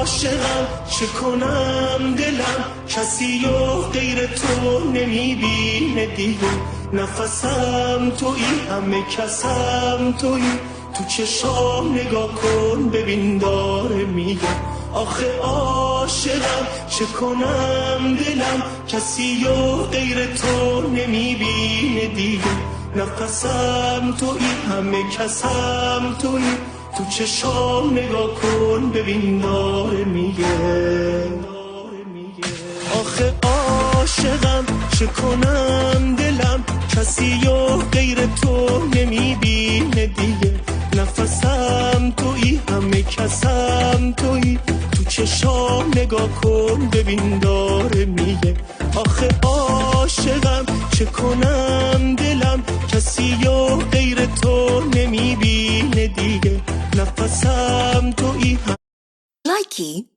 عاشقم چه کنم دلم کسی و غیر تو نمیبینه دیگه نفسم تویی همه کسم تویی تو چشام نگاه کن ببین داره میگه آخه عاشقم چه کنم دلم کسی و غیر تو نمیبینه دیگه نفسم تویی همه کسم تویی تو چشام نگاه کن ببین داره میگه آخه عاشقم چه کنم دلم کسی و غیر تو نمیبینه دیگه نفسم تویی همه کسم تویی تو چشام نگاه کن ببین داره میگه آخه عاشقم چه کنم دلم کسی و غیر تو نمیبینه دیگه نفسم تویی Likey